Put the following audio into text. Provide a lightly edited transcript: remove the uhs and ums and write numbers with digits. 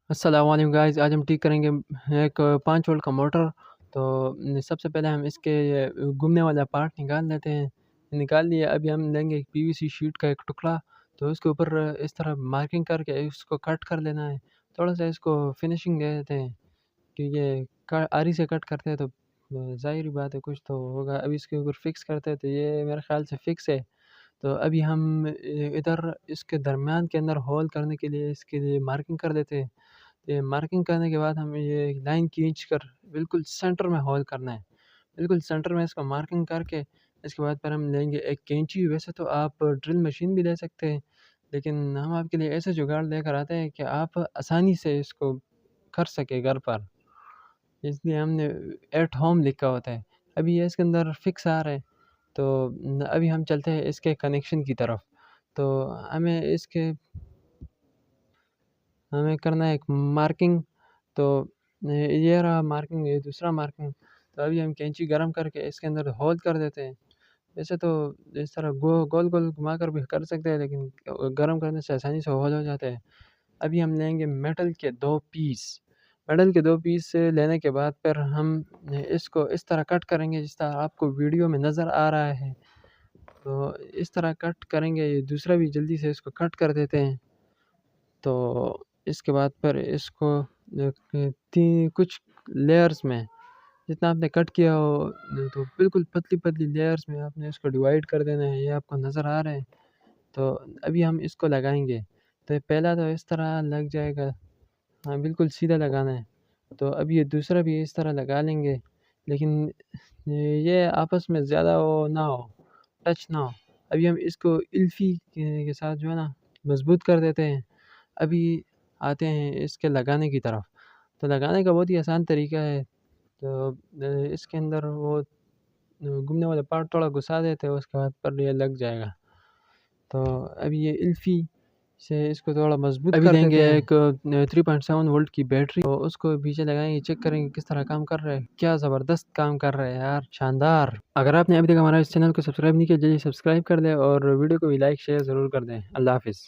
अस्सलाम वालेकुम गाइस। आज हम ठीक करेंगे एक 5 वोल्ट का मोटर। तो सबसे पहले हम इसके घूमने वाला पार्ट निकाल लेते हैं। निकाल लिया। अभी हम लेंगे एक पीवीसी शीट का एक टुकड़ा। तो उसके ऊपर इस तरह मार्किंग करके इसको कट कर लेना है। थोड़ा सा इसको फिनिशिंग दे देते हैं कि ये आरी से कट करते हैं तो ज़ाहिर सी बात है कुछ तो होगा। अभी इसके ऊपर फिक्स करते हैं तो ये मेरे ख्याल से फिक्स है। तो अभी हम इधर इसके दरमियान के अंदर होल करने के लिए इसके लिए मार्किंग कर देते हैं। ये मार्किंग करने के बाद हमें ये लाइन खींचकर बिल्कुल सेंटर में होल करना है। बिल्कुल सेंटर में इसको मार्किंग करके इसके बाद फिर हम लेंगे एक कैंची। वैसे तो आप ड्रिल मशीन भी ले सकते हैं, लेकिन हम आपके लिए ऐसे जुगाड़ लेकर आते हैं कि आप आसानी से इसको कर सकें घर पर। इसलिए हमने एट होम लिखा होता है। अभी ये इसके अंदर फिक्स आ रहा है। तो अभी हम चलते हैं इसके कनेक्शन की तरफ। तो हमें इसके हमें करना है एक मार्किंग। तो ये रहा मार्किंग, ये दूसरा मार्किंग। तो अभी हम कैंची गरम करके इसके अंदर होल कर देते हैं। वैसे तो इस तरह गोल गोल घुमा कर भी कर सकते हैं, लेकिन गरम करने से आसानी से होल हो जाते हैं। अभी हम लेंगे मेटल के 2 पीस लेने के बाद फिर हम इसको इस तरह कट करेंगे जिस तरह आपको वीडियो में नज़र आ रहा है। तो इस तरह कट करेंगे। ये दूसरा भी जल्दी से इसको कट कर देते हैं। तो इसके बाद फिर इसको कुछ लेयर्स में जितना आपने कट किया हो तो बिल्कुल पतली पतली लेयर्स में आपने इसको डिवाइड कर देना है। ये आपको नज़र आ रहा है। तो अभी हम इसको लगाएंगे। तो पहला तो इस तरह लग जाएगा। हाँ, बिल्कुल सीधा लगाना है। तो अब ये दूसरा भी इस तरह लगा लेंगे, लेकिन ये आपस में ज़्यादा वो ना हो, टच ना हो। अभी हम इसको इल्फी के साथ जो है ना मजबूत कर देते हैं। अभी आते हैं इसके लगाने की तरफ। तो लगाने का बहुत ही आसान तरीका है। तो इसके अंदर वो घूमने वाला पार्ट थोड़ा घुसा देते हैं, उसके बाद पर ये लग जाएगा। तो अभी ये इल्फी से इसको थोड़ा मजबूत अभी कर लेंगे देते हैं। एक 3.7 वोल्ट की बैटरी, तो उसको पीछे लगाएंगे, चेक करेंगे किस तरह काम कर रहा है। क्या ज़बरदस्त काम कर रहा है यार, शानदार। अगर आपने अभी तक हमारा इस चैनल को सब्सक्राइब नहीं किया, जल्दी सब्सक्राइब कर दें और वीडियो को भी लाइक शेयर ज़रूर कर दें। अल्लाह हाफिज़।